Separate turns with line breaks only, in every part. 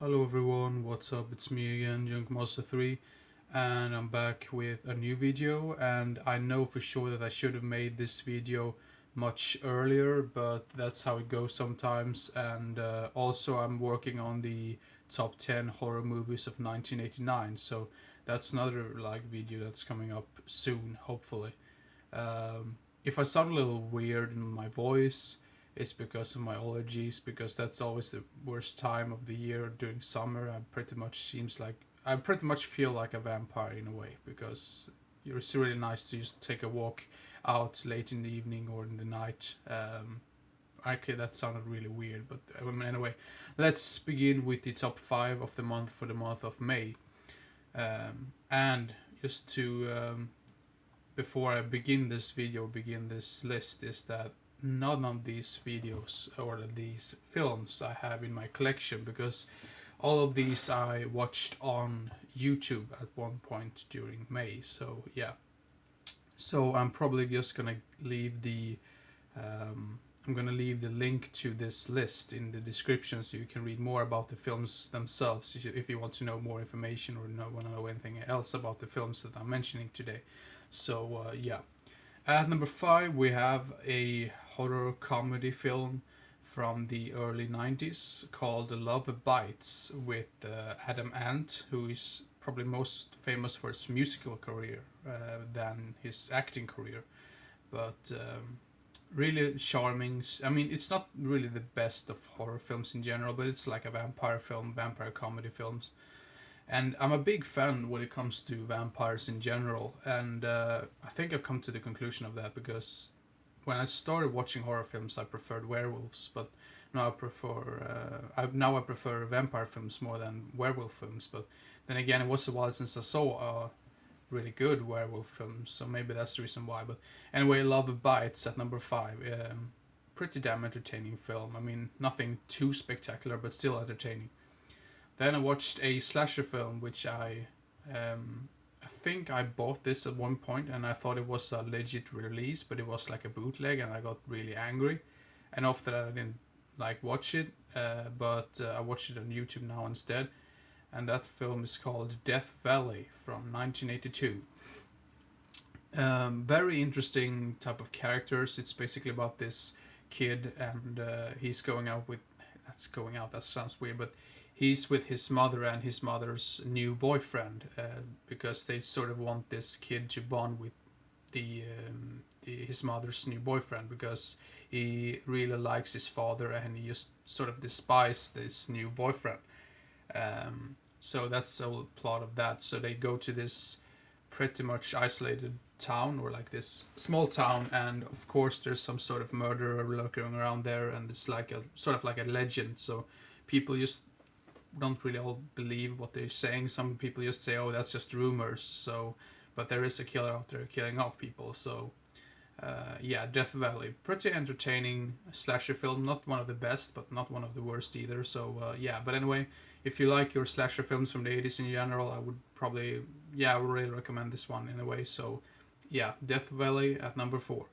Hello everyone, what's up? It's me again, Junkmaster3, and I'm back with a new video. And I know for sure that I should have made this video much earlier, but that's how it goes sometimes. And also, I'm working on the top 10 horror movies of 1989, so that's another video that's coming up soon, hopefully. If I sound a little weird in my voice, it's because of my allergies. Because that's always the worst time of the year during summer. I pretty much feel like a vampire in a way because it's really nice to just take a walk out late in the evening or in the night. Okay, that sounded really weird, but anyway, let's begin with the top five of the month for the month of May. And just to before I begin this video, begin this list, is that none of these videos or these films I have in my collection, because all of these I watched on YouTube at one point during May. So yeah, so I'm probably just gonna leave the I'm gonna leave the link to this list in the description so you can read more about the films themselves if you want to know more information or want to know anything else about the films that I'm mentioning today. So yeah, at number five we have a horror comedy film from the early 90s called Love Bites with Adam Ant, who is probably most famous for his musical career than his acting career. But really charming. I mean, it's not really the best of horror films in general, but it's like a vampire film, vampire comedy films. And I'm a big fan when it comes to vampires in general. And I think I've come to the conclusion of that because when I started watching horror films, I preferred werewolves, but now I prefer vampire films more than werewolf films. But then again, it was a while since I saw a really good werewolf film, so maybe that's the reason why. But anyway, Love Bites at number five. Pretty damn entertaining film. I mean, nothing too spectacular, but still entertaining. Then I watched a slasher film, which I think I bought this at one point, and I thought it was a legit release, but it was like a bootleg, and I got really angry. And after that, I didn't watch it, but I watched it on YouTube now instead. And that film is called Death Valley from 1982. Very interesting type of characters. It's basically about this kid, and he's going out with. That's going out. That sounds weird, but he's with his mother and his mother's new boyfriend because they sort of want this kid to bond with his mother's new boyfriend because he really likes his father and he just sort of despises this new boyfriend. So that's the whole plot of that. So they go to this pretty much isolated town, or like this small town, and of course there's some sort of murderer lurking around there, and it's like a sort of like a legend. So people just don't really all believe what they're saying. Some people just say, "Oh, that's just rumors." So, but there is a killer out there killing off people. So, yeah, Death Valley, pretty entertaining slasher film. Not one of the best, but not one of the worst either. So, yeah. But anyway, if you like your slasher films from the 80s in general, I would probably, yeah, I would really recommend this one in a way. So, yeah, Death Valley at number four.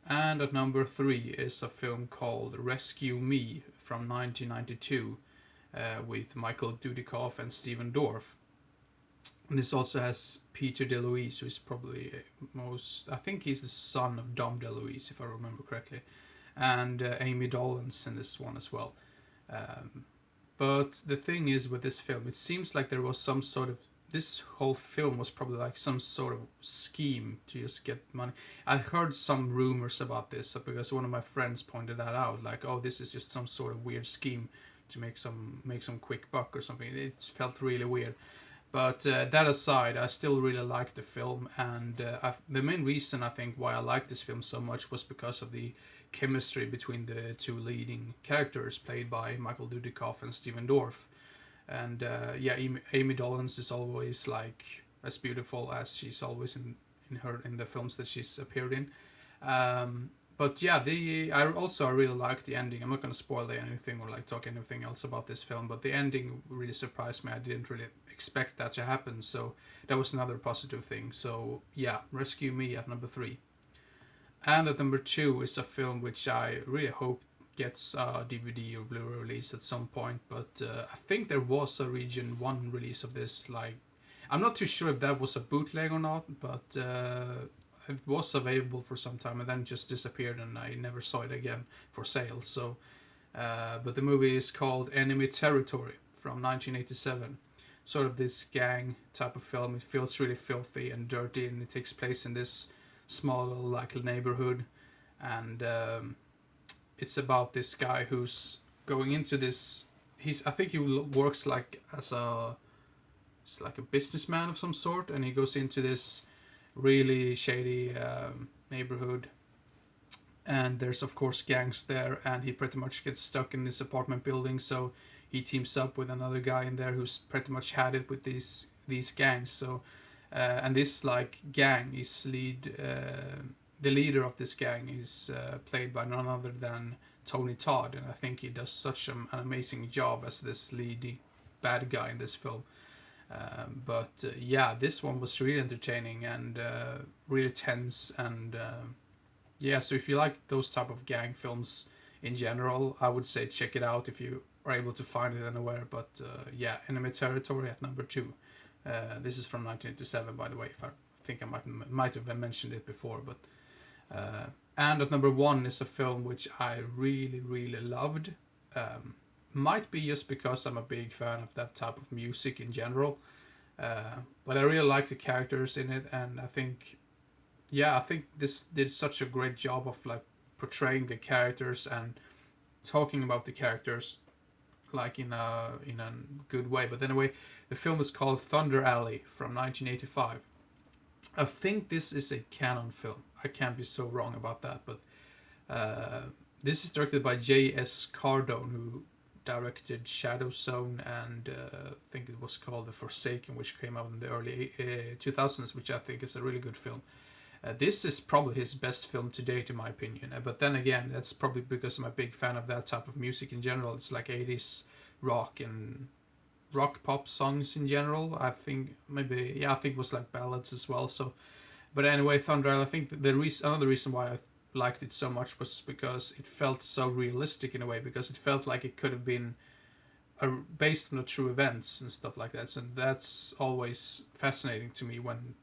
And at number three is a film called Rescue Me from 1992 with Michael Dudikoff and Steven Dorff. And this also has Peter DeLuise, who is probably I think he's the son of Dom DeLuise, if I remember correctly, and Amy Dolenz in this one as well. Um, but the thing is with this film, it seems like there was some sort of this whole film was probably like some sort of scheme to just get money. I heard some rumors about this because one of my friends pointed that out, like, oh, this is just some sort of weird scheme to make some quick buck or something. It felt really weird. But that aside, I still really liked the film, and the main reason I think why I liked this film so much was because of the chemistry between the two leading characters, played by Michael Dudikoff and Steven Dorff. And yeah, Amy Dolenz is always like as beautiful as she's always in the films that she's appeared in. But yeah, I really like the ending. I'm not gonna spoil anything or talk anything else about this film, but the ending really surprised me. I didn't really expect that to happen, so that was another positive thing. So yeah, Rescue Me at number three, and at number two is a film which I really hope gets a DVD or Blu-ray release at some point, but I think there was a Region 1 release of this. Like, I'm not too sure if that was a bootleg or not, but it was available for some time and then just disappeared, and I never saw it again for sale. So, but the movie is called Enemy Territory from 1987. Sort of this gang type of film. It feels really filthy and dirty, and it takes place in this small little like neighborhood, and it's about this guy who's going into this. I think he works like as a, it's like a businessman of some sort, and he goes into this really shady neighborhood, and there's of course gangs there, and he pretty much gets stuck in this apartment building. So he teams up with another guy in there who's pretty much had it with these gangs. So and this like gang is the leader of this gang is played by none other than Tony Todd, and I think he does such an amazing job as this lead bad guy in this film. But yeah, this one was really entertaining and really tense, and yeah, so if you like those type of gang films in general, I would say check it out if you are able to find it anywhere. But yeah, Enemy Territory at number 2. This is from 1987, by the way. If I think I might have mentioned it before, but and at number 1 is a film which I really loved. Might be just because I'm a big fan of that type of music in general, but I really like the characters in it, and I think this did such a great job of like portraying the characters and talking about the characters like in a good way. But anyway, the film is called Thunder Alley from 1985. I think this is a canon film. I can't be so wrong about that, but this is directed by J.S. Cardone, who directed Shadow Zone, and I think it was called The Forsaken, which came out in the early 2000s, which I think is a really good film. This is probably his best film to date, in my opinion. But then again, that's probably because I'm a big fan of that type of music in general. It's like 80s rock and rock pop songs in general. I think maybe, I think it was like ballads as well. So, but anyway, Thunder Alley, I think another reason why I liked it so much was because it felt so realistic in a way, because it felt like it could have been based on the true events and stuff like that. So that's always fascinating to me when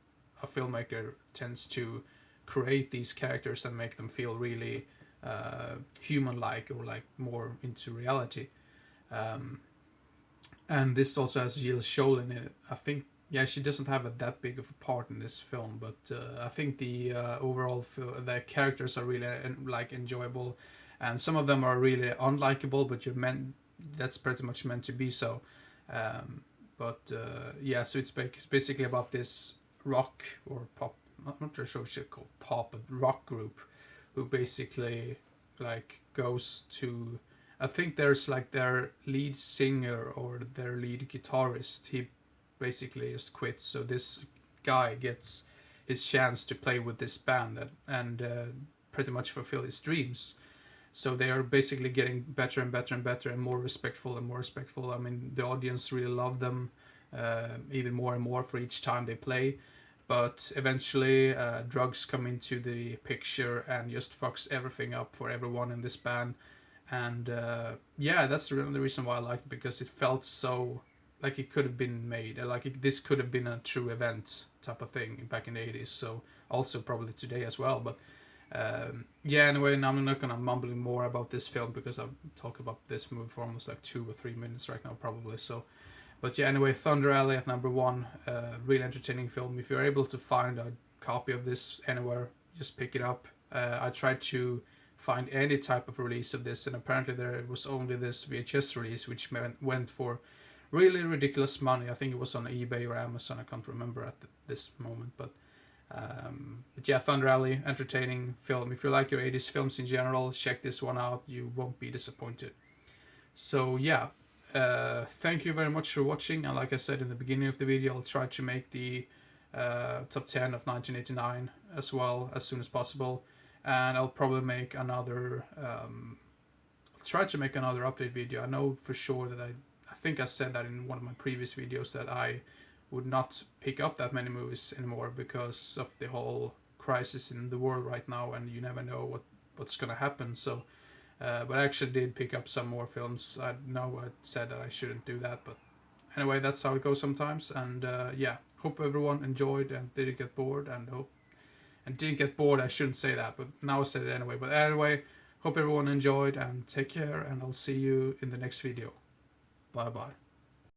a filmmaker tends to create these characters and make them feel really human-like or like more into reality. And this also has Jill Schoelen in it. I think, yeah, she doesn't have that big of a part in this film, but I think the overall the characters are really like enjoyable, and some of them are really unlikable, but that's pretty much meant to be so. But yeah, so it's basically about this rock or pop, I'm not sure what you call pop, but rock group, who basically like goes to, I think there's like their lead singer or their lead guitarist, he basically just quits, so this guy gets his chance to play with this band and pretty much fulfill his dreams. So they are basically getting better and better and better and more respectful and more respectful. I mean, the audience really love them even more and more for each time they play. But eventually drugs come into the picture and just fucks everything up for everyone in this band. And yeah, that's the only reason why I liked it, because it felt so like it could have been made, this could have been a true event type of thing back in the 80s. So also probably today as well. But yeah, anyway, now I'm not gonna mumble more about this film because I've talked about this movie for almost like 2 or 3 minutes right now probably. So, but yeah, anyway, Thunder Alley at number 1, really entertaining film. If you're able to find a copy of this anywhere, just pick it up. I tried to find any type of release of this, and apparently there was only this VHS release, which went for really ridiculous money. I think it was on eBay or Amazon, I can't remember at this moment. But yeah, Thunder Alley, entertaining film. If you like your 80s films in general, check this one out. You won't be disappointed. So yeah, thank you very much for watching. And like I said in the beginning of the video, I'll try to make the top 10 of 1989 as well as soon as possible. And I'll probably make another I'll try to make another update video. I know for sure that I think I said that in one of my previous videos, that I would not pick up that many movies anymore because of the whole crisis in the world right now, and you never know what's gonna happen. So But I actually did pick up some more films. I know I said that I shouldn't do that, but anyway, that's how it goes sometimes. And yeah, hope everyone enjoyed and didn't get bored. And didn't get bored. I shouldn't say that, but now I said it anyway. But anyway, hope everyone enjoyed and take care. And I'll see you in the next video. Bye bye.